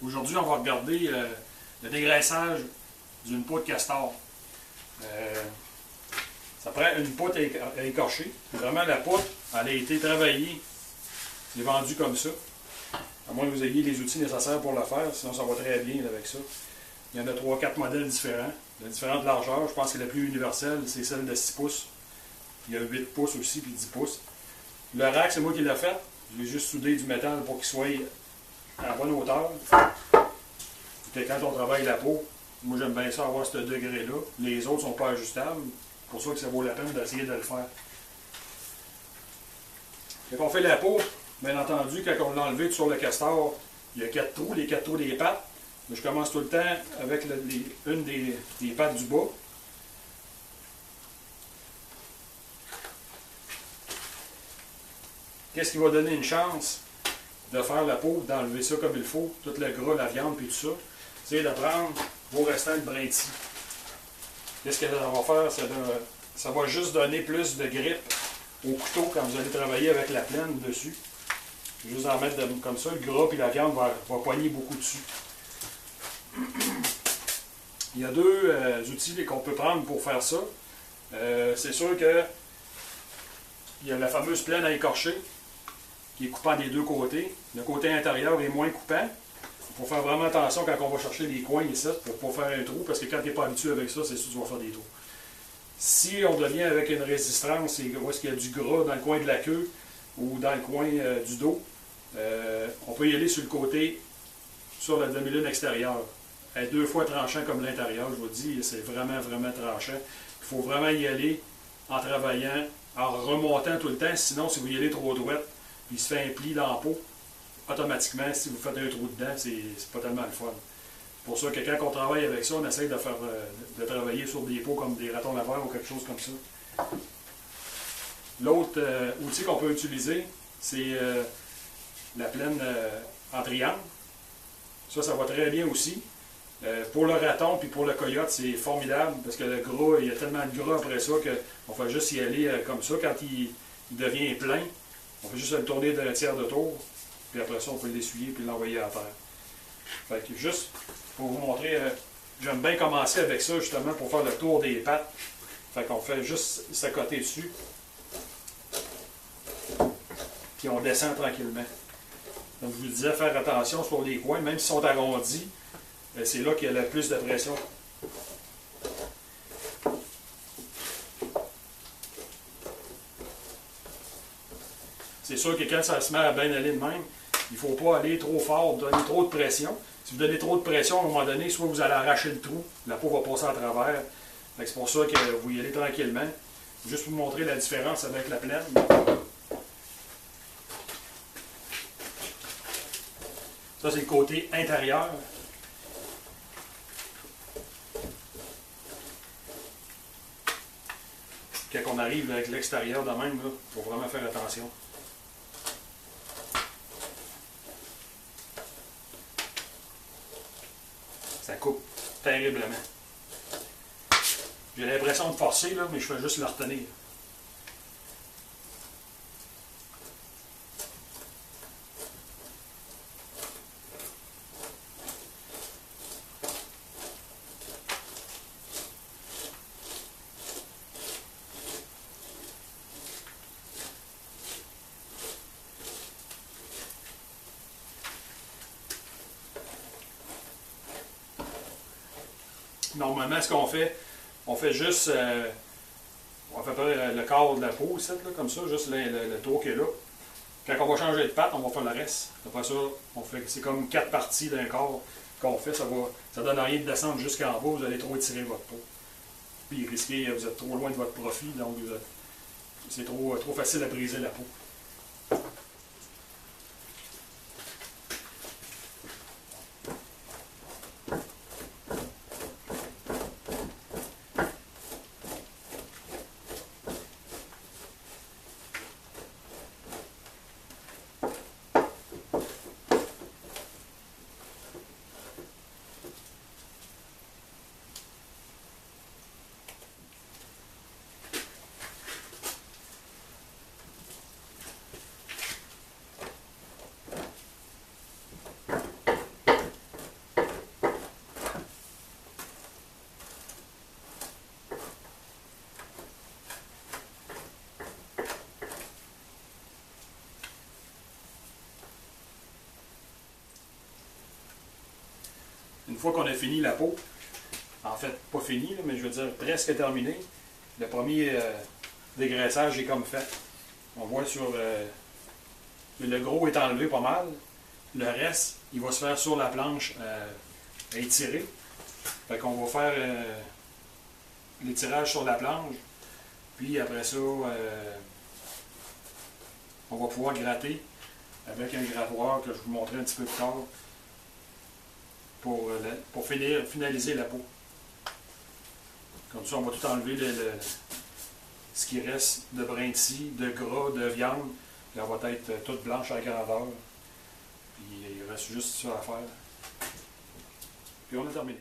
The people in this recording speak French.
Aujourd'hui, on va regarder le dégraissage d'une peau de castor. Ça prend une poutre à écorcher. Vraiment, la poutre, elle a été travaillée et vendue comme ça. À moins que vous ayez les outils nécessaires pour le faire, sinon ça va très bien avec ça. Il y en a 3-4 modèles différents, de différentes largeurs. Je pense que la plus universelle, c'est celle de 6 pouces. Il y a 8 pouces aussi, puis 10 pouces. Le rack, c'est moi qui l'ai fait. Je l'ai juste soudé du métal pour qu'il soit à la bonne hauteur. Et quand on travaille la peau, moi j'aime bien ça avoir ce degré-là. Les autres ne sont pas ajustables. C'est pour ça que ça vaut la peine d'essayer de le faire. Quand on fait la peau, bien entendu, quand on l'a enlevé sur le castor, il y a 4 trous, les 4 trous des pattes. Mais je commence tout le temps avec une des pattes du bas. Qu'est-ce qui va donner une chance de faire la peau, d'enlever ça comme il faut, tout le gras, la viande, puis tout ça, c'est de prendre vos restants de brintis. Qu'est-ce que ça va faire? Ça va juste donner plus de grippe au couteau quand vous allez travailler avec la plaine dessus. Juste en mettre comme ça, le gras et la viande va poigner beaucoup dessus. Il y a deux outils qu'on peut prendre pour faire ça. C'est sûr que il y a la fameuse plaine à écorcher qui est coupant des deux côtés. Le côté intérieur est moins coupant. Il faut faire vraiment attention quand on va chercher les coins ici pour pas faire un trou, parce que quand tu n'es pas habitué avec ça, c'est sûr que tu vas faire des trous. Si on devient avec une résistance, où est-ce qu'il y a du gras dans le coin de la queue ou dans le coin du dos, on peut y aller sur le côté, sur la demi-lune extérieure. Elle est 2 fois tranchant comme l'intérieur, je vous dis, c'est vraiment, vraiment tranchant. Il faut vraiment y aller en travaillant, en remontant tout le temps, sinon si vous y allez trop droite, il se fait un pli dans la peau, automatiquement, si vous faites un trou dedans, c'est pas tellement le fun. C'est pour ça que quand on travaille avec ça, on essaie de travailler sur des peaux comme des ratons laveurs ou quelque chose comme ça. L'autre outil qu'on peut utiliser, c'est la plaine en triangle. Ça va très bien aussi. Pour le raton puis pour le coyote, c'est formidable parce que le gras, il y a tellement de gras après ça qu'on fait juste y aller comme ça. Quand il devient plein, on fait juste le tourner d'un tiers de tour, puis après ça, on peut l'essuyer puis l'envoyer à terre. Fait que juste pour vous montrer, j'aime bien commencer avec ça justement pour faire le tour des pattes. Fait qu'on fait juste s'accoter dessus, puis on descend tranquillement. Donc je vous disais, faire attention sur les coins, même s'ils sont arrondis, c'est là qu'il y a le plus de pression. C'est sûr que quand ça se met à bien aller de même, il ne faut pas aller trop fort, donner trop de pression. Si vous donnez trop de pression, à un moment donné, soit vous allez arracher le trou, la peau va passer à travers. C'est pour ça que vous y allez tranquillement. Juste pour vous montrer la différence avec la plaine. Ça, c'est le côté intérieur. Quand on arrive avec l'extérieur de même, il faut vraiment faire attention. Ça coupe terriblement. J'ai l'impression de forcer, là, mais je fais juste le retenir. Normalement, ce qu'on fait, on fait juste on fait pas le quart de la peau ici, là, comme ça, juste le tour qui est là. Quand on va changer de patte, on va faire le reste. Après ça, c'est comme 4 parties d'un corps qu'on fait. Ça donne rien de descendre jusqu'en bas, vous allez trop étirer votre peau. Puis risquez, vous êtes trop loin de votre profil, donc c'est trop facile à briser la peau. fois qu'on a fini la peau, en fait, pas fini, là, mais je veux dire presque terminé, le premier dégraissage est comme fait. On voit sur le gros est enlevé pas mal. Le reste, il va se faire sur la planche à étirer. Fait qu'on va faire l'étirage sur la planche. Puis après ça, on va pouvoir gratter avec un grattoir que je vous montrerai un petit peu plus tard pour finaliser la peau. Comme ça, on va tout enlever ce qui reste de brin de scie, de gras, de viande. Puis elle va être toute blanche à la grandeur. Puis il reste juste ça à faire. Puis on a terminé.